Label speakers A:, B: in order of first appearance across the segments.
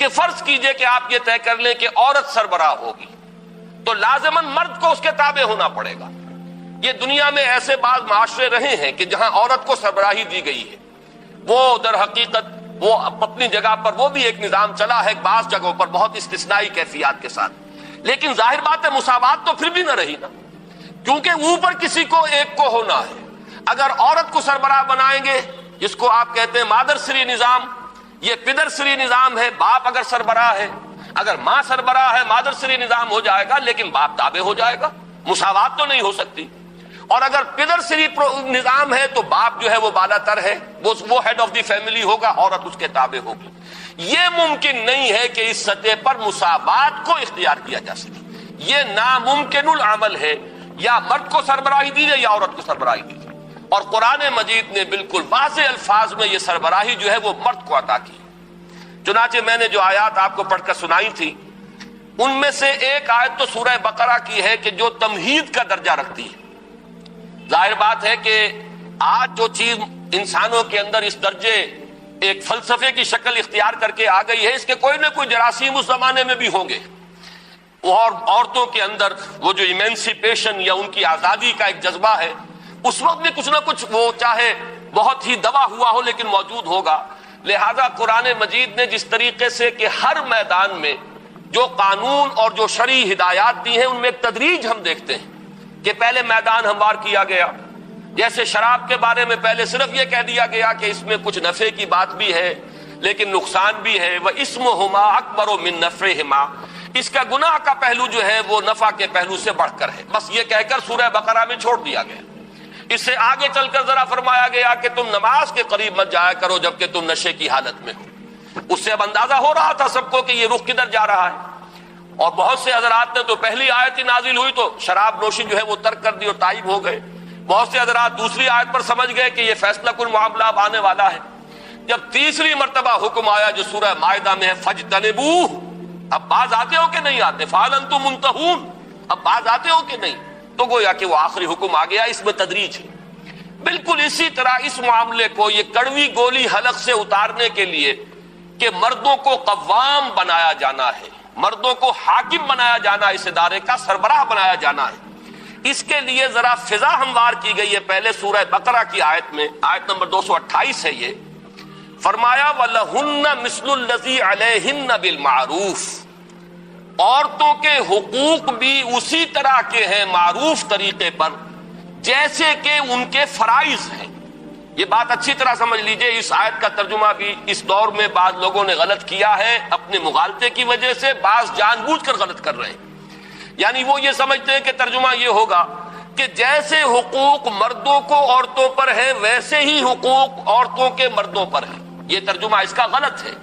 A: کہ فرض کیجئے کہ آپ یہ طے کر لیں کہ عورت سربراہ ہوگی تو لازماً مرد کو اس کے تابع ہونا پڑے گا۔ یہ دنیا میں ایسے بعض معاشرے رہے ہیں کہ جہاں عورت کو سربراہی دی گئی ہے، وہ در حقیقت وہ اپنی جگہ پر وہ بھی ایک نظام چلا ہے، بعض جگہوں پر بہت استثنائی کیفیات کے ساتھ، لیکن ظاہر بات ہے مساوات تو پھر بھی نہ رہی نا، کیونکہ اوپر کسی کو ایک کو ہونا ہے۔ اگر عورت کو سربراہ بنائیں گے، جس کو آپ کہتے ہیں مادر سری نظام، یہ پدر سری نظام ہے، باپ اگر سربراہ ہے، اگر ماں سربراہ ہے مادر سری نظام ہو جائے گا لیکن باپ تابع ہو جائے گا، مساوات تو نہیں ہو سکتی۔ اور اگر پدر سری نظام ہے تو باپ جو ہے وہ بالا تر ہے، وہ ہیڈ آف دی فیملی ہوگا، عورت اس کے تابع ہوگی۔ یہ ممکن نہیں ہے کہ اس سطح پر مساوات کو اختیار کیا جا سکے، یہ ناممکن العمل ہے، یا مرد کو سربراہی دیجیے یا عورت کو سربراہی دیجیے۔ اور قرآن مجید نے بالکل واضح الفاظ میں یہ سربراہی جو ہے وہ مرد کو عطا کی۔ چنانچہ میں نے جو آیات آپ کو پڑھ کر سنائی تھی ان میں سے ایک آیت تو سورہ بقرہ کی ہے کہ جو تمہید کا درجہ رکھتی ہے۔ ظاہر بات ہے کہ آج جو چیز انسانوں کے اندر اس درجے ایک فلسفے کی شکل اختیار کر کے آ گئی ہے، اس کے کوئی نہ کوئی جراثیم اس زمانے میں بھی ہوں گے، اور عورتوں کے اندر وہ جو ایمینسیپیشن یا ان کی آزادی کا ایک جذبہ ہے اس وقت بھی کچھ نہ کچھ وہ چاہے بہت ہی دبا ہوا ہو لیکن موجود ہوگا۔ لہذا قرآن مجید نے جس طریقے سے کہ ہر میدان میں جو قانون اور جو شرعی ہدایات دی ہیں ان میں ایک تدریج ہم دیکھتے ہیں کہ پہلے میدان ہموار کیا گیا، جیسے شراب کے بارے میں پہلے صرف یہ کہہ دیا گیا کہ اس میں کچھ نفع کی بات بھی ہے لیکن نقصان بھی ہے، وَإِسْمُهُمَا أَكْبَرُ مِن نَفْعِهِمَا، اس کا گناہ کا پہلو جو ہے وہ نفع کے پہلو سے بڑھ کر ہے، بس یہ کہہ کر سورہ بقرہ میں چھوڑ دیا گیا۔ اس سے آگے چل کر ذرا فرمایا گیا کہ تم نماز کے قریب مت جایا کرو جبکہ تم نشے کی حالت میں ہو۔ اس سے اب اندازہ ہو رہا تھا سب کو کہ یہ رخ کدھر جا رہا ہے، اور بہت سے حضرات نے تو پہلی آیت ہی نازل ہوئی تو شراب نوشی جو ہے وہ ترک کر دی اور تائب ہو گئے، بہت سے حضرات دوسری آیت پر سمجھ گئے کہ یہ فیصلہ کن معاملہ اب آنے والا ہے۔ جب تیسری مرتبہ حکم آیا جو سورہ مائدہ میں ہے فَاجْتَنِبُوهُ، اب باز آتے ہو کہ نہیں آتے، فَهَلْ أَنْتُمْ مُنْتَهُونَ، اب باز آتے ہو کہ نہیں، تو گویا کہ وہ آخری حکم آ گیا، اس میں تدریج ہے۔ بالکل اسی طرح اس معاملے کو یہ کڑوی گولی حلق سے اتارنے کے لیے کہ مردوں کو قوام بنایا جانا ہے، مردوں کو حاکم بنایا جانا، اس ادارے کا سربراہ بنایا جانا ہے، اس کے لیے ذرا فضا ہموار کی گئی ہے۔ پہلے سورہ بقرہ کی آیت میں آیت نمبر 228 ہے، یہ فرمایا وَلَهُنَّ مِثْلُ الَّذِي عَلَيْهِنَّ بِالْمَعْرُوفِ، عورتوں کے حقوق بھی اسی طرح کے ہیں معروف طریقے پر جیسے کہ ان کے فرائض ہیں۔ یہ بات اچھی طرح سمجھ لیجئے، اس آیت کا ترجمہ بھی اس دور میں بعض لوگوں نے غلط کیا ہے اپنے مغالطے کی وجہ سے، بعض جان بوجھ کر غلط کر رہے ہیں، یعنی وہ یہ سمجھتے ہیں کہ ترجمہ یہ ہوگا کہ جیسے حقوق مردوں کو عورتوں پر ہے ویسے ہی حقوق عورتوں کے مردوں پر ہیں۔ یہ ترجمہ اس کا غلط ہے۔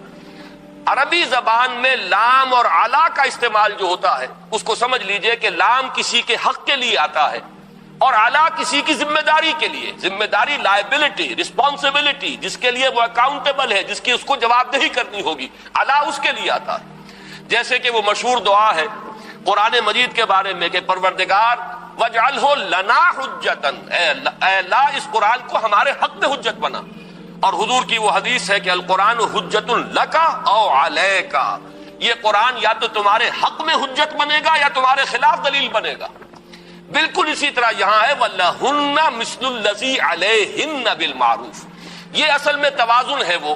A: عربی زبان میں لام اور علا کا استعمال جو ہوتا ہے اس کو سمجھ لیجئے کہ لام کسی کے حق کے لیے آتا ہے اور علا کسی کی ذمہ داری کے لیے، ذمہ داری لائبلٹی، رسپانسبلٹی، جس کے لیے وہ اکاؤنٹیبل ہے، جس کی اس کو جواب دہی کرنی ہوگی، علا اس کے لیے آتا ہے۔ جیسے کہ وہ مشہور دعا ہے قرآن مجید کے بارے میں کہ پروردگار وَاجْعَلْهُ لَنَا حُجَّةً، اے اللہ اس قرآن کو ہمارے حق میں حجت بنا۔ اور حضور کی وہ حدیث ہے کہ القرآن حجت لکا او علیکا، یہ قرآن یا تو تمہارے حق میں حجت بنے گا یا تمہارے خلاف دلیل بنے گا۔ بالکل اسی طرح یہاں ہے وَلَهُنَّ مِثْلُ الَّذِي عَلَيْهِنَّ بِالْمَعْرُوفِ، یہ اصل میں توازن ہے وہ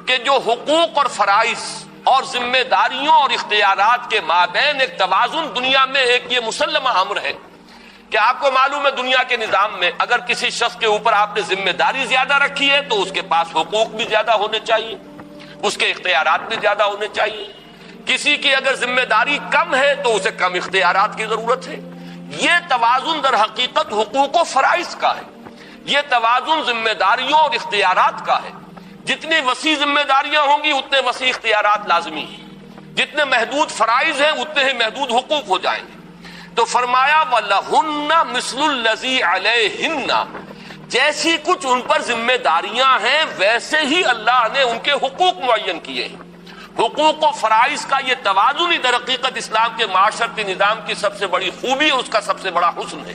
A: کہ جو حقوق اور فرائض اور ذمہ داریوں اور اختیارات کے مابین ایک توازن دنیا میں ایک یہ مسلمہ امر ہے کہ آپ کو معلوم ہے دنیا کے نظام میں اگر کسی شخص کے اوپر آپ نے ذمہ داری زیادہ رکھی ہے تو اس کے پاس حقوق بھی زیادہ ہونے چاہیے، اس کے اختیارات بھی زیادہ ہونے چاہیے۔ کسی کی اگر ذمہ داری کم ہے تو اسے کم اختیارات کی ضرورت ہے۔ یہ توازن در حقیقت حقوق و فرائض کا ہے، یہ توازن ذمہ داریوں اور اختیارات کا ہے۔ جتنی وسیع ذمہ داریاں ہوں گی اتنے وسیع اختیارات لازمی ہیں، جتنے محدود فرائض ہیں اتنے ہی محدود حقوق ہو جائیں گے۔ تو فرمایا وَلَهُنَّ مِثْلُ الَّذِي عَلَيْهِنَّ، جیسی کچھ ان پر ذمہ داریاں ہیں ویسے ہی اللہ نے ان کے حقوق معین کیے ہیں۔ حقوق و فرائض کا یہ توازن ہی در حقیقت اسلام کے معاشرتی نظام کی سب سے بڑی خوبی اور اس کا سب سے بڑا حسن ہے۔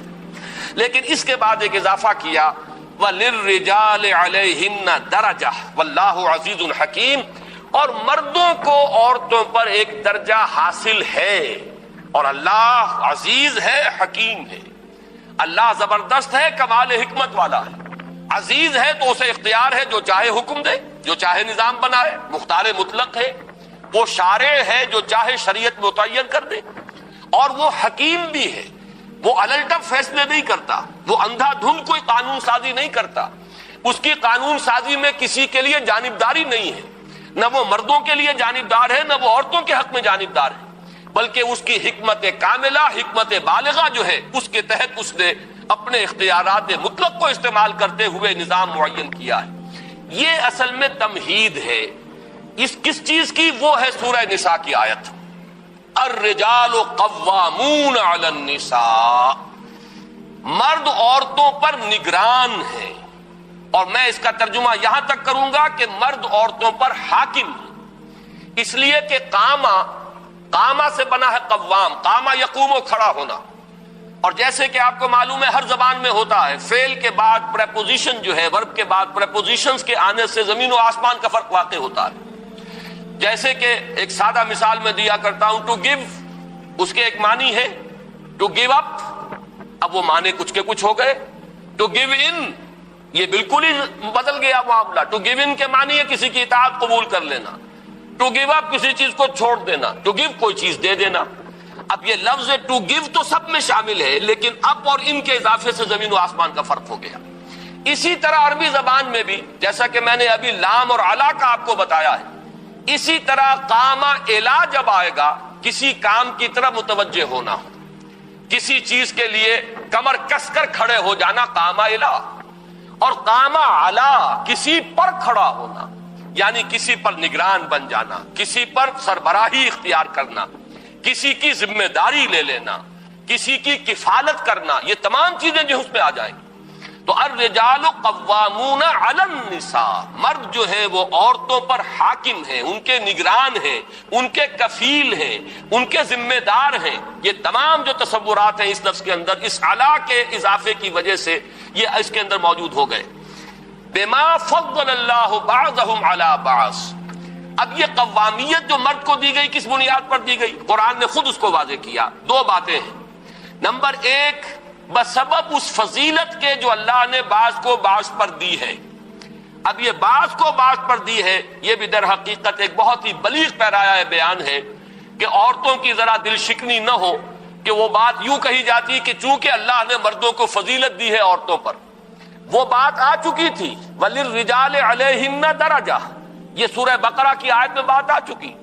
A: لیکن اس کے بعد ایک اضافہ کیا وَلِلرِّجَالِ عَلَيْهِنَّ دَرَجَةٌ وَاللَّهُ عَزِيزٌ حَكِيمٌ، اور مردوں کو عورتوں پر ایک درجہ حاصل ہے، اور اللہ عزیز ہے، حکیم ہے، اللہ زبردست ہے، کمال حکمت والا ہے۔ عزیز ہے تو اسے اختیار ہے، جو چاہے حکم دے، جو چاہے نظام بنائے، مختار مطلق ہے، وہ شارع ہے، جو چاہے شریعت متعین کر دے، اور وہ حکیم بھی ہے، وہ الٹپ فیصلے نہیں کرتا، وہ اندھا دھند کوئی قانون سازی نہیں کرتا، اس کی قانون سازی میں کسی کے لیے جانبداری نہیں ہے، نہ وہ مردوں کے لیے جانبدار ہے، نہ وہ عورتوں کے حق میں جانبدار ہے، بلکہ اس کی حکمت کاملہ، حکمت بالغہ جو ہے، اس کے تحت اس نے اپنے اختیارات مطلق کو استعمال کرتے ہوئے نظام معین کیا ہے۔ یہ اصل میں تمہید ہے، اس کس چیز کی؟ وہ ہے سورہ نساء کی آیت، الرجال قوامون علی النساء، مرد عورتوں پر نگران ہیں، اور میں اس کا ترجمہ یہاں تک کروں گا کہ مرد عورتوں پر حاکم ہے، اس لیے کہ قامہ سے بنا ہے قوام، قامہ یقوم و کھڑا ہونا، اور جیسے کہ آپ کو معلوم ہے ہر زبان میں ہوتا ہے، فعل کے بعد پریپوزیشن جو ہے، ورب کے بعد پریپوزیشنز کے آنے سے زمین و آسمان کا فرق واقع ہوتا ہے۔ جیسے کہ ایک سادہ مثال میں دیا کرتا ہوں، ٹو گیو، اس کے ایک معنی ہے ٹو گیو اپ، اب وہ معنی کچھ کے کچھ ہو گئے۔ ٹو گیو ان، یہ بالکل ہی بدل گیا معاملہ۔ ٹو گیو ان کے معنی ہے کسی کی اطاعت قبول کر لینا، ٹو گیو اپ کسی چیز کو چھوڑ دینا، ٹو گیو کوئی چیز دے دینا۔ اب یہ لفظ ٹو گیو تو سب میں شامل ہے، لیکن اپ اور ان کے اضافے سے زمین و آسمان کا فرق ہو گیا۔ اسی طرح عربی زبان میں بھی، جیسا کہ میں نے ابھی لام اور علا کا آپ کو بتایا ہے، اسی طرح قامہ الا جب آئے گا، کسی کام کی طرف متوجہ ہونا، کسی چیز کے لیے کمر کس کر کھڑے ہو جانا، قامہ الا، اور قامہ علا، کسی پر کھڑا ہونا، یعنی کسی پر نگران بن جانا، کسی پر سربراہی اختیار کرنا، کسی کی ذمہ داری لے لینا، کسی کی کفالت کرنا، یہ تمام چیزیں جو اس میں آ جائیں گی۔ تو الرجال قوامون علی النساء، مرد جو ہیں وہ عورتوں پر حاکم ہیں، ان کے نگران ہیں، ان کے کفیل ہیں، ان کے ذمہ دار ہیں۔ یہ تمام جو تصورات ہیں اس لفظ کے اندر، اس علا کے اضافے کی وجہ سے یہ اس کے اندر موجود ہو گئے۔ بما فضل اللہ بعضهم علی بعض، اب یہ قوامیت جو مرد کو دی گئی کس بنیاد پر دی گئی؟ قرآن نے خود اس کو واضح کیا۔ دو باتیں ہیں، نمبر ایک، بسبب اس فضیلت کے جو اللہ نے بعض کو بعض پر دی ہے۔ اب یہ بعض کو بعض پر دی ہے، یہ بھی در حقیقت ایک بہت ہی بلیغ پیرایہ بیان ہے کہ عورتوں کی ذرا دل شکنی نہ ہو کہ وہ بات یوں کہی جاتی کہ چونکہ اللہ نے مردوں کو فضیلت دی ہے عورتوں پر، وہ بات آ چکی تھی، وَلِلرِّجَالِ عَلَيْهِنَّ دَرَجَةٌ، یہ سورہ بقرہ کی آیت میں بات آ چکی،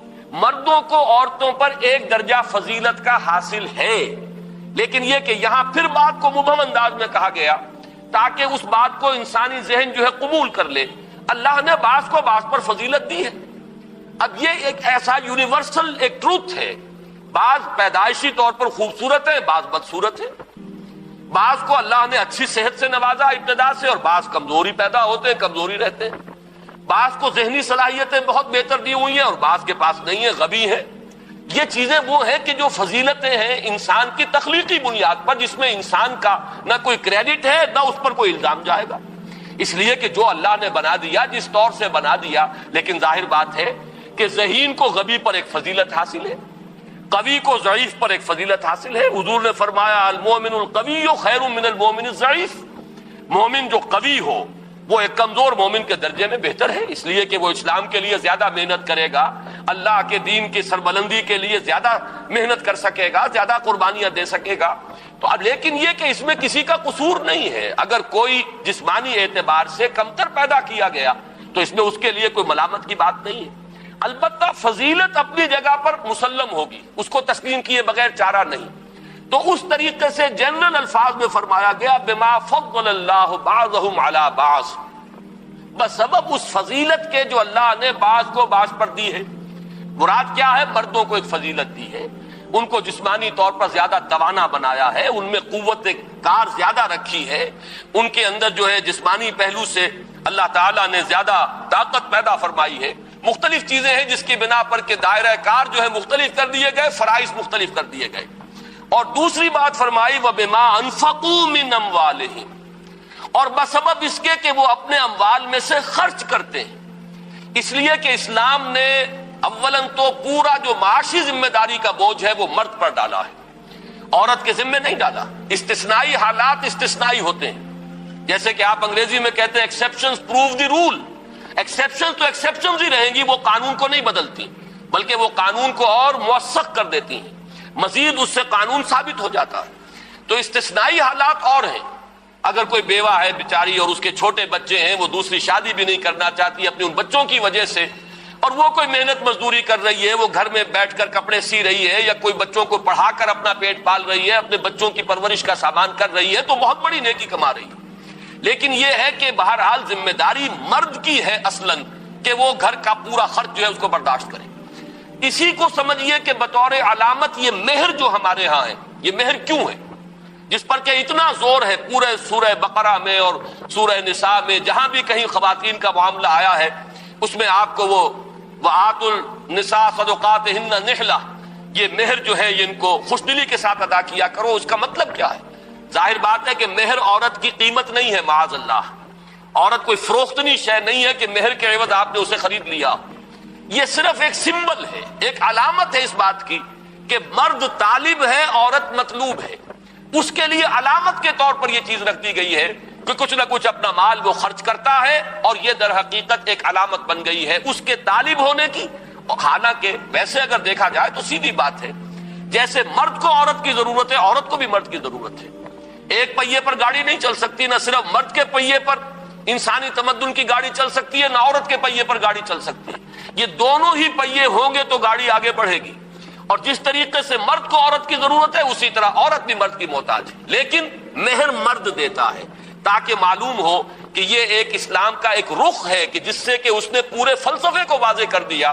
A: مردوں کو عورتوں پر ایک درجہ فضیلت کا حاصل ہے، لیکن یہ کہ یہاں پھر بات کو مبہم انداز میں کہا گیا تاکہ اس بات کو انسانی ذہن جو ہے قبول کر لے، اللہ نے بعض کو بعض پر فضیلت دی ہے۔ اب یہ ایک ایسا یونیورسل ایک ٹروتھ ہے، بعض پیدائشی طور پر خوبصورت ہیں، بعض بدصورت ہیں، بعض کو اللہ نے اچھی صحت سے نوازا ابتدا سے، اور بعض کمزوری پیدا ہوتے ہیں، کمزوری رہتے ہیں، بعض کو ذہنی صلاحیتیں بہت بہتر دی ہوئی ہیں اور بعض کے پاس نہیں ہیں، غبی ہیں۔ یہ چیزیں وہ ہیں کہ جو فضیلتیں ہیں انسان کی تخلیقی بنیاد پر، جس میں انسان کا نہ کوئی کریڈٹ ہے نہ اس پر کوئی الزام جائے گا، اس لیے کہ جو اللہ نے بنا دیا جس طور سے بنا دیا، لیکن ظاہر بات ہے کہ ذہین کو غبی پر ایک فضیلت حاصل ہے، قوی کو ضعیف پر ایک فضیلت حاصل ہے۔ حضور نے فرمایا المؤمن القوی خیر من المؤمن الضعیف، مومن جو قوی ہو وہ ایک کمزور مومن کے درجے میں بہتر ہے، اس لیے کہ وہ اسلام کے لیے زیادہ محنت کرے گا، اللہ کے دین کی سربلندی کے لیے زیادہ محنت کر سکے گا، زیادہ قربانیاں دے سکے گا۔ تو اب لیکن یہ کہ اس میں کسی کا قصور نہیں ہے، اگر کوئی جسمانی اعتبار سے کمتر پیدا کیا گیا تو اس میں اس کے لیے کوئی ملامت کی بات نہیں ہے، البتہ فضیلت اپنی جگہ پر مسلم ہوگی، اس کو تسلیم کیے بغیر چارہ نہیں۔ تو اس طریقے سے جنرل الفاظ میں فرمایا گیا بما فضل اللہ بعضهم علی بعض، بسبب اس فضیلت کے جو اللہ نے بعض کو بعض پر دی ہے۔ مراد کیا ہے؟ مردوں کو ایک فضیلت دی ہے، ان کو جسمانی طور پر زیادہ توانا بنایا ہے، ان میں قوت کار زیادہ رکھی ہے، ان کے اندر جو ہے جسمانی پہلو سے اللہ تعالیٰ نے زیادہ طاقت پیدا فرمائی ہے۔ مختلف چیزیں ہیں جس کی بنا پر کہ دائرہ کار جو ہے مختلف کر دیے گئے، فرائض مختلف کر دیے گئے۔ اور دوسری بات فرمائی وَبِمَا أَنفَقُوا مِنْ أَمْوَالِهِمْ، اور بسبب اس کے کہ وہ اپنے اموال میں سے خرچ کرتے ہیں۔ اس لیے کہ اسلام نے اولن تو پورا جو معاشی ذمہ داری کا بوجھ ہے وہ مرد پر ڈالا ہے، عورت کے ذمہ نہیں ڈالا۔ استثنائی حالات استثنائی ہوتے ہیں، جیسے کہ آپ انگریزی میں کہتے ہیں exceptions prove the role. Exception تو ایکسیپشنز ہی رہیں گی، وہ قانون کو نہیں بدلتی، بلکہ وہ قانون کو اور موثق کر دیتی ہیں، مزید اس سے قانون ثابت ہو جاتا ہے۔ تو استثنائی حالات اور ہیں، اگر کوئی بیوہ ہے بیچاری اور اس کے چھوٹے بچے ہیں، وہ دوسری شادی بھی نہیں کرنا چاہتی اپنے ان بچوں کی وجہ سے، اور وہ کوئی محنت مزدوری کر رہی ہے، وہ گھر میں بیٹھ کر کپڑے سی رہی ہے، یا کوئی بچوں کو پڑھا کر اپنا پیٹ پال رہی ہے، اپنے بچوں کی پرورش کا سامان کر رہی ہے، تو بہت بڑی نیکی کما رہی ہے۔ لیکن یہ ہے کہ بہرحال ذمہ داری مرد کی ہے اصلاً کہ وہ گھر کا پورا خرچ جو ہے اس کو برداشت کرے۔ اسی کو سمجھیے کہ بطور علامت یہ مہر جو ہمارے ہاں ہے، یہ مہر کیوں ہے جس پر کہ اتنا زور ہے پورے سورہ بقرہ میں اور سورہ نساء میں، جہاں بھی کہیں خواتین کا معاملہ آیا ہے اس میں آپ کو وہ وَآتُوا النِّسَاءَ صَدُقَاتِهِنَّ نِحْلَةً، یہ مہر جو ہے یہ ان کو خوش دلی کے ساتھ ادا کیا کرو۔ اس کا مطلب کیا ہے؟ ظاہر بات ہے کہ مہر عورت کی قیمت نہیں ہے، معاذ اللہ، عورت کوئی فروختنی شے نہیں ہے کہ مہر کے عوض آپ نے اسے خرید لیا۔ یہ صرف ایک سمبل ہے، ایک علامت ہے اس بات کی کہ مرد طالب ہے، عورت مطلوب ہے۔ اس کے لیے علامت کے طور پر یہ چیز رکھ دی گئی ہے کہ کچھ نہ کچھ اپنا مال وہ خرچ کرتا ہے، اور یہ در حقیقت ایک علامت بن گئی ہے اس کے طالب ہونے کی۔ حالانکہ ویسے اگر دیکھا جائے تو سیدھی بات ہے، جیسے مرد کو عورت کی ضرورت ہے، عورت کو بھی مرد کی ضرورت ہے۔ ایک پہیے پر گاڑی نہیں چل سکتی، نہ صرف مرد کے پہیے پر انسانی تمدن کی گاڑی چل سکتی ہے، نہ عورت کے پہیے پر گاڑی چل سکتی ہے۔ یہ دونوں ہی پہیے ہوں گے تو گاڑی آگے بڑھے گی، اور جس طریقے سے مرد کو عورت کی ضرورت ہے اسی طرح عورت بھی مرد کی محتاج ہے۔ لیکن مہر مرد دیتا ہے تاکہ معلوم ہو کہ یہ ایک اسلام کا ایک رخ ہے کہ جس سے کہ اس نے پورے فلسفے کو واضح کر دیا۔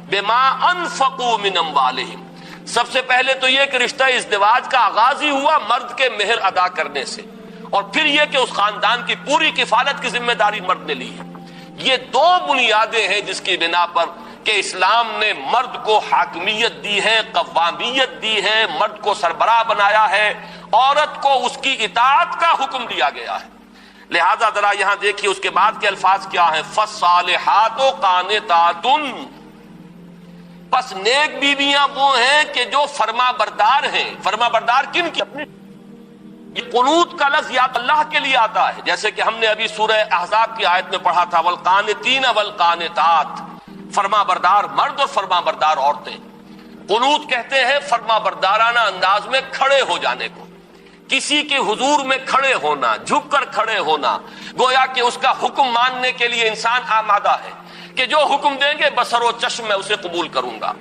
A: بما انفقوا من اموالہم، سب سے پہلے تو یہ کہ رشتہ ازدواج کا آغاز ہی ہوا مرد کے مہر ادا کرنے سے، اور پھر یہ کہ اس خاندان کی پوری کفالت کی ذمہ داری مرد نے لی ہے۔ یہ دو بنیادیں ہیں جس کی بنا پر کہ اسلام نے مرد کو حاکمیت دی ہے، قوامیت دی ہے، مرد کو سربراہ بنایا ہے، عورت کو اس کی اطاعت کا حکم دیا گیا ہے۔ لہذا ذرا یہاں دیکھیے اس کے بعد کے الفاظ کیا ہیں، فَالصَّالِحَاتُ قَانِتَاتٌ، پس نیک بیویاں وہ ہیں کہ جو فرما بردار ہیں۔ فرما بردار کن کی؟ اپنی۔ یہ قنوت کا لفظ یا اللہ کے لیے آتا ہے، جیسے کہ ہم نے ابھی سورہ احزاب کی آیت میں پڑھا تھا، والقانتین والقانتات، فرما بردار مرد اور فرما بردار عورتیں۔ قنوت کہتے ہیں فرما بردارانہ انداز میں کھڑے ہو جانے کو، کسی کے حضور میں کھڑے ہونا، جھک کر کھڑے ہونا، گویا کہ اس کا حکم ماننے کے لیے انسان آمادہ ہے کہ جو حکم دیں گے بصر و چشم میں اسے قبول کروں گا۔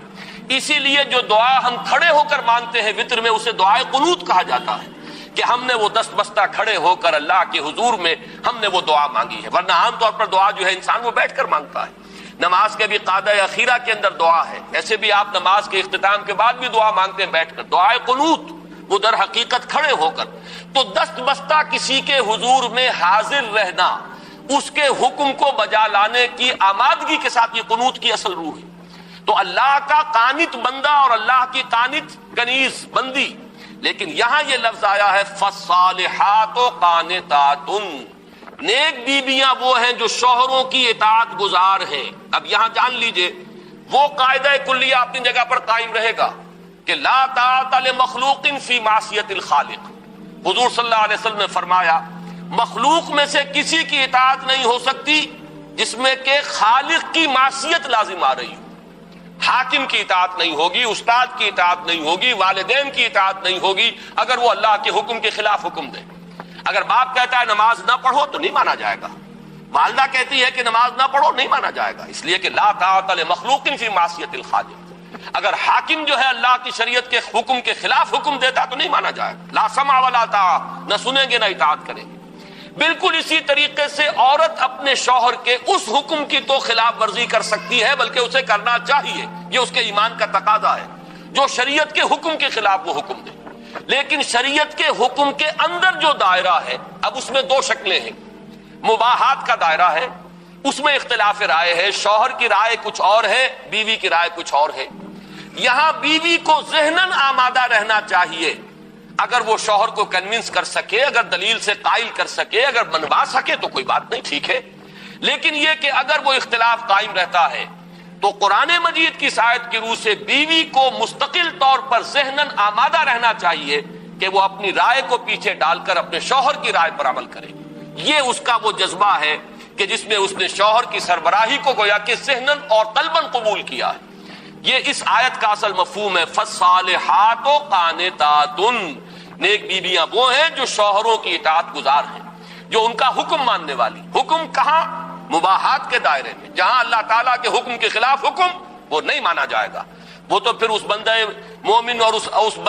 A: اسی لیے جو دعا ہم کھڑے ہو کر مانگتے ہیں وطر میں، اسے دعائے قنوت کہا جاتا ہے کہ ہم نے وہ دست بستہ کھڑے ہو کر اللہ کے حضور میں ہم نے وہ دعا مانگی ہے۔ ورنہ عام طور پر دعا جو ہے انسان وہ بیٹھ کر مانگتا ہے۔ نماز کے بھی قاعدہ اخیرہ کے اندر دعا ہے، ایسے بھی آپ نماز کے اختتام کے بعد بھی دعا مانگتے ہیں بیٹھ کر، دعائے قنوت، وہ در حقیقت کھڑے ہو کر۔ تو دست بستہ کسی کے حضور میں حاضر رہنا، اس کے حکم کو بجا لانے کی آمادگی کے ساتھ یہ قنوت کی اصل روح ہے۔ تو اللہ کا قانت بندہ اور اللہ کی قانت کنیز بندی، لیکن یہاں یہ لفظ آیا ہے فالصالحات قانتات، نیک بیویاں وہ ہیں جو شوہروں کی اطاعت گزار ہیں۔ اب یہاں جان لیجئے وہ قاعدہ کلیہ اپنی جگہ پر قائم رہے گا کہ لا طاعت لمخلوق فی معصیت الخالق۔ حضور صلی اللہ علیہ وسلم نے فرمایا مخلوق میں سے کسی کی اطاعت نہیں ہو سکتی جس میں کہ خالق کی معصیت لازم آ رہی ہو۔ حاکم کی اطاعت نہیں ہوگی، استاد کی اطاعت نہیں ہوگی، والدین کی اطاعت نہیں ہوگی اگر وہ اللہ کے حکم کے خلاف حکم دے۔ اگر باپ کہتا ہے نماز نہ پڑھو تو نہیں مانا جائے گا، والدہ کہتی ہے کہ نماز نہ پڑھو نہیں مانا جائے گا، اس لیے کہ لا طاعت لمخلوق فی معصیت الخالق۔ اگر حاکم جو ہے اللہ کی شریعت کے حکم کے خلاف حکم دیتا تو نہیں مانا جائے گا، لا سمع ولا طاعۃ، نہ سنیں گے نہ اطاعت کریں گے۔ بالکل اسی طریقے سے عورت اپنے شوہر کے اس حکم کی تو خلاف ورزی کر سکتی ہے، بلکہ اسے کرنا چاہیے، یہ اس کے ایمان کا تقاضا ہے، جو شریعت کے حکم کے خلاف وہ حکم دے۔ لیکن شریعت کے حکم کے اندر جو دائرہ ہے، اب اس میں دو شکلیں ہیں، مباحات کا دائرہ ہے، اس میں اختلاف رائے ہے، شوہر کی رائے کچھ اور ہے، بیوی کی رائے کچھ اور ہے۔ یہاں بیوی کو ذہناً آمادہ رہنا چاہیے، اگر وہ شوہر کو کنونس کر سکے، اگر دلیل سے قائل کر سکے، اگر منوا سکے تو کوئی بات نہیں، ٹھیک ہے۔ لیکن یہ کہ اگر وہ اختلاف قائم رہتا ہے تو قرآن مجید کی آیت کی روح سے بیوی کو مستقل طور پر ذہناً آمادہ رہنا چاہیے کہ وہ اپنی رائے کو پیچھے ڈال کر اپنے شوہر کی رائے پر عمل کرے. یہ اس کا وہ جذبہ ہے کہ جس میں اس نے شوہر کی سربراہی کو گویا کہ ذہناً اور قلباً قبول کیا ہے. یہ اس آیت کا اصل مفہوم ہے. فالصالحات قانتات، نیک بیویاں وہ ہیں جو شوہروں کی اطاعت گزار ہیں، جو ان کا حکم ماننے والی. حکم کہاں؟ مباحات کے دائرے میں. جہاں اللہ تعالیٰ کے حکم کے خلاف حکم، وہ نہیں مانا جائے گا. وہ تو پھر اس بندہ مومن اور اس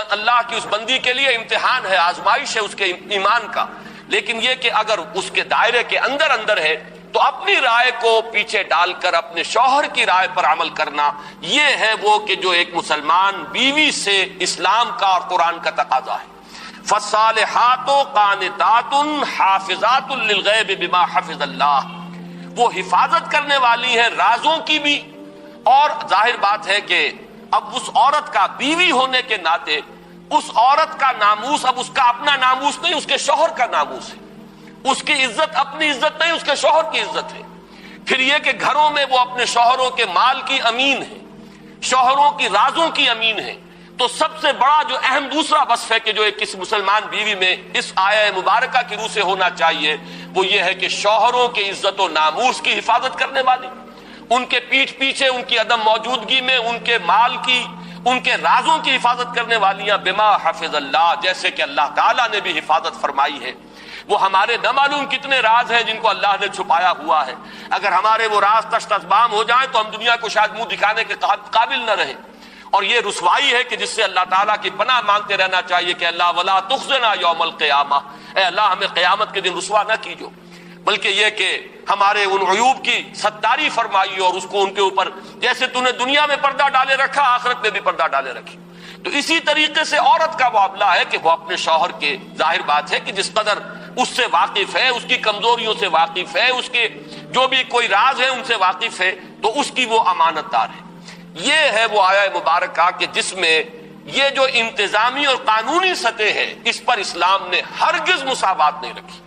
A: اللہ کی اس بندی کے لیے امتحان ہے، آزمائش ہے اس کے ایمان کا. لیکن یہ کہ اگر اس کے دائرے کے اندر ہے تو اپنی رائے کو پیچھے ڈال کر اپنے شوہر کی رائے پر عمل کرنا، یہ ہے وہ کہ جو ایک مسلمان بیوی سے اسلام کا اور قرآن کا تقاضا ہے. فالصالحات قانتات حافظات للغیب بما حفظ اللہ، وہ حفاظت کرنے والی ہیں رازوں کی بھی. اور ظاہر بات ہے کہ اب اس عورت کا بیوی ہونے کے ناطے اس عورت کا ناموس اب اس کا اپنا ناموس نہیں، اس کے شوہر کا ناموس ہے. اس کی عزت اپنی عزت نہیں، اس کے شوہر کی عزت ہے. پھر یہ کہ گھروں میں وہ اپنے شوہروں کے مال کی امین ہے، شوہروں کی رازوں کی امین ہے. تو سب سے بڑا جو اہم دوسرا وصف ہے کہ جو ایک کسی مسلمان بیوی میں اس آیہ مبارکہ کی روح سے ہونا چاہیے، وہ یہ ہے کہ شوہروں کی عزت و ناموس کی حفاظت کرنے والی، ان کے پیٹھ پیچھے ان کی عدم موجودگی میں ان کے مال کی، ان کے رازوں کی حفاظت کرنے والیاں بما حفظ اللہ، جیسے کہ اللہ تعالیٰ نے بھی حفاظت فرمائی ہے. وہ ہمارے نہ معلوم کتنے راز ہیں جن کو اللہ نے چھپایا ہوا ہے. اگر ہمارے وہ راز تشت ازبام ہو جائیں تو ہم دنیا کو شاید منہ دکھانے کے قابل نہ رہیں. اور یہ رسوائی ہے کہ جس سے اللہ تعالیٰ کی پناہ مانگتے رہنا چاہیے کہ اللہ ولا تخزنا یوم القیامہ، اے اللہ ہمیں قیامت کے دن رسوا نہ کیجو. بلکہ یہ کہ ہمارے ان عیوب کی ستاری فرمائی اور اس کو ان کے اوپر جیسے تو نے دنیا میں پردہ ڈالے رکھا، آخرت میں بھی پردہ ڈالے رکھی. تو اسی طریقے سے عورت کا معاملہ ہے کہ وہ اپنے شوہر کے، ظاہر بات ہے کہ جس قدر اس سے واقف ہے، اس کی کمزوریوں سے واقف ہے، اس کے جو بھی کوئی راز ہے ان سے واقف ہے، تو اس کی وہ امانت دار ہے. یہ ہے وہ آیہ مبارکہ کہ جس میں یہ جو انتظامی اور قانونی سطح ہے اس پر اسلام نے ہرگز مساوات نہیں رکھی،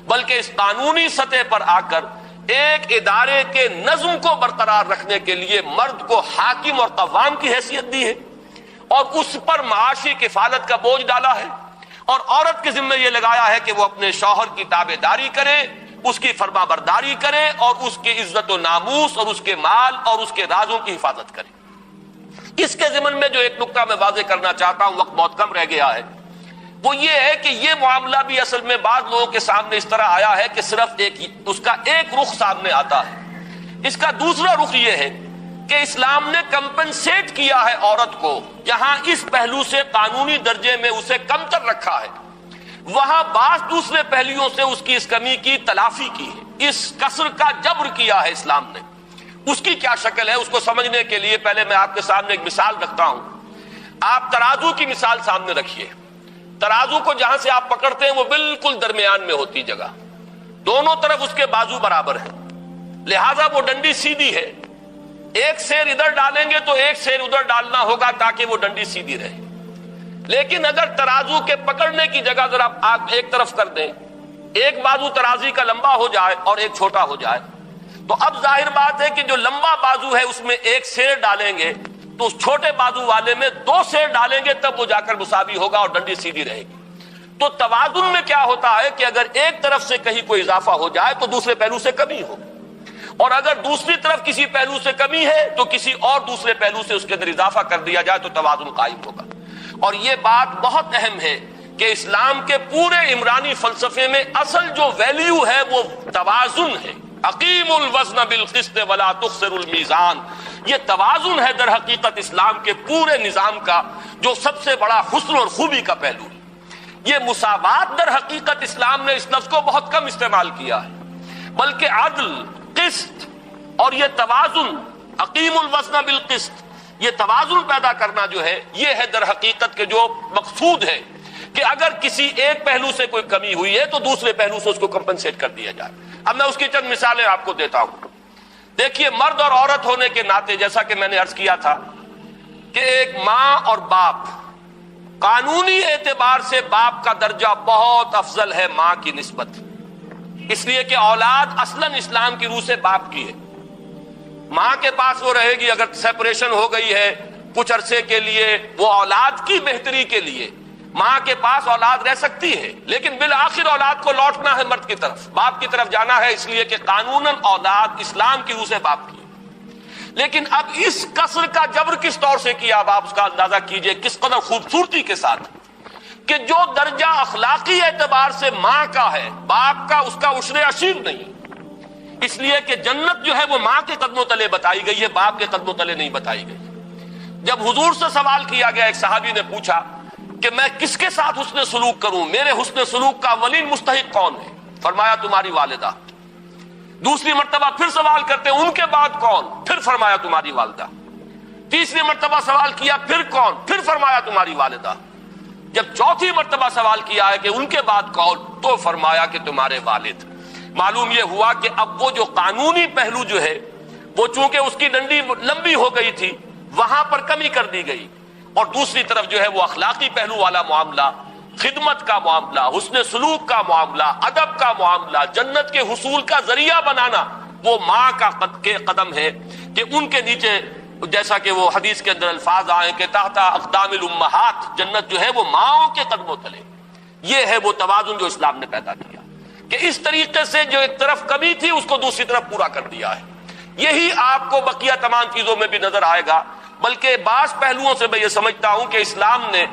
A: بلکہ اس قانونی سطح پر آ کر ایک ادارے کے نظم کو برقرار رکھنے کے لیے مرد کو حاکم اور قوام کی حیثیت دی ہے اور اس پر معاشی کفالت کا بوجھ ڈالا ہے، اور عورت کے ذمہ یہ لگایا ہے کہ وہ اپنے شوہر کی تابع داری کرے، اس کی فرما برداری کرے اور اس کی عزت و ناموس اور اس کے مال اور اس کے رازوں کی حفاظت کرے. اس کے ضمن میں جو ایک نقطہ میں واضح کرنا چاہتا ہوں، وقت بہت کم رہ گیا ہے، وہ یہ ہے کہ یہ معاملہ بھی اصل میں بعض لوگوں کے سامنے اس طرح آیا ہے کہ صرف اس کا ایک رخ سامنے آتا ہے. اس کا دوسرا رخ یہ ہے کہ اسلام نے کمپنسیٹ کیا ہے عورت کو، یہاں اس پہلو سے قانونی درجے میں اسے کمتر رکھا ہے، وہاں بعض دوسرے پہلوؤں سے اس کی اس کمی کی تلافی کی ہے، اس کسر کا جبر کیا ہے اسلام نے. اس کی کیا شکل ہے اس کو سمجھنے کے لیے پہلے میں آپ کے سامنے ایک مثال رکھتا ہوں. آپ ترازو کی مثال سامنے رکھیے. ترازو کو جہاں سے آپ پکڑتے ہیں وہ بالکل درمیان میں ہوتی جگہ، دونوں طرف اس کے بازو برابر ہیں، لہذا وہ ڈنڈی سیدھی ہے. ایک سیر ادھر ڈالیں گے تو ایک سیر ادھر ڈالنا ہوگا تاکہ وہ ڈنڈی سیدھی رہے. لیکن اگر ترازو کے پکڑنے کی جگہ ذرا آپ ایک طرف کر دیں، ایک بازو ترازی کا لمبا ہو جائے اور ایک چھوٹا ہو جائے، تو اب ظاہر بات ہے کہ جو لمبا بازو ہے اس میں ایک سیر ڈالیں گے تو اس چھوٹے بازو والے میں 2 سیر ڈالیں گے تب وہ جا کر مساوی ہوگا اور ڈنڈی سیدھی رہے گی. تو توازن میں کیا ہوتا ہے کہ اگر ایک طرف سے کہیں کوئی اضافہ ہو جائے تو دوسرے پہلو سے کمی ہو، اور اگر دوسری طرف کسی پہلو سے کمی ہے تو کسی اور دوسرے پہلو سے اس کے اندر اضافہ کر دیا جائے تو توازن قائم ہوگا. اور یہ بات بہت اہم ہے کہ اسلام کے پورے عمرانی فلسفے میں اصل جو ویلیو ہے وہ توازن ہے. اقیم الوزن بالقسط ولا تخسر المیزان، یہ توازن ہے در حقیقت اسلام کے پورے نظام کا جو سب سے بڑا حسن اور خوبی کا پہلو ہے. یہ مساوات در حقیقت اسلام نے اس لفظ کو بہت کم استعمال کیا ہے، بلکہ عدل، قسط اور یہ توازن، اقیم الوزن بالقسط، یہ توازن پیدا کرنا جو ہے یہ ہے در حقیقت کے جو مقصود ہے کہ اگر کسی ایک پہلو سے کوئی کمی ہوئی ہے تو دوسرے پہلو سے اس کو کمپنسیٹ کر دیا جائے. اب میں اس کی چند مثالیں آپ کو دیتا ہوں. دیکھیے، مرد اور عورت ہونے کے ناطے جیسا کہ میں نے عرض کیا تھا کہ ایک ماں اور باپ، قانونی اعتبار سے باپ کا درجہ بہت افضل ہے ماں کی نسبت. اس لیے کہ اولاد اصلاً اسلام کی روح سے باپ کی ہے. ماں کے پاس وہ رہے گی، اگر سیپریشن ہو گئی ہے کچھ عرصے کے لیے، وہ اولاد کی بہتری کے لیے ماں کے پاس اولاد رہ سکتی ہے، لیکن بالآخر اولاد کو لوٹنا ہے مرد کی طرف، باپ کی طرف جانا ہے، اس لیے کہ قانوناً اولاد اسلام کی روح سے باپ کی. لیکن اب اس قصر کا جبر کس طور سے کیا، اب آپ اس کا اندازہ کیجئے کس قدر خوبصورتی کے ساتھ، کہ جو درجہ اخلاقی اعتبار سے ماں کا ہے باپ کا اس کا عشر عشیر نہیں. اس لیے کہ جنت جو ہے وہ ماں کے قدموں تلے بتائی گئی ہے، باپ کے قدموں تلے نہیں بتائی گئی. جب حضور سے سوال کیا گیا، ایک صحابی نے پوچھا کہ میں کس کے ساتھ حسن سلوک کروں، میرے حسن سلوک کا اولین مستحق کون ہے؟ فرمایا تمہاری والدہ. دوسری مرتبہ پھر سوال کرتے ان کے بعد کون؟ پھر فرمایا تمہاری والدہ. تیسری مرتبہ سوال کیا پھر کون؟ پھر فرمایا تمہاری والدہ. جب چوتھی مرتبہ سوال کیا ہے کہ ان کے بعد کون، تو فرمایا کہ تمہارے والد. معلوم یہ ہوا کہ اب وہ جو قانونی پہلو جو ہے وہ چونکہ اس کی ڈنڈی لمبی ہو گئی تھی وہاں پر کمی کر دی گئی، اور دوسری طرف جو ہے وہ اخلاقی پہلو والا معاملہ، خدمت کا معاملہ، حسن سلوک کا معاملہ، ادب کا معاملہ، جنت کے حصول کا ذریعہ بنانا، وہ ماں کا قدم ہے کہ ان کے نیچے، جیسا کہ وہ حدیث کے اندر الفاظ آئے کہ تحت اقدام الامہات، جنت جو ہے وہ ماؤں کے قدموں تلے. یہ ہے وہ توازن جو اسلام نے پیدا کیا کہ اس طریقے سے جو ایک طرف کمی تھی اس کو دوسری طرف پورا کر دیا ہے. یہی آپ کو بقیہ تمام چیزوں میں بھی نظر آئے گا، بلکہ بعض پہلوؤں سے میں یہ سمجھتا ہوں کہ اسلام نے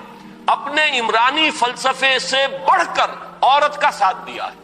A: اپنے عمرانی فلسفے سے بڑھ کر عورت کا ساتھ دیا ہے.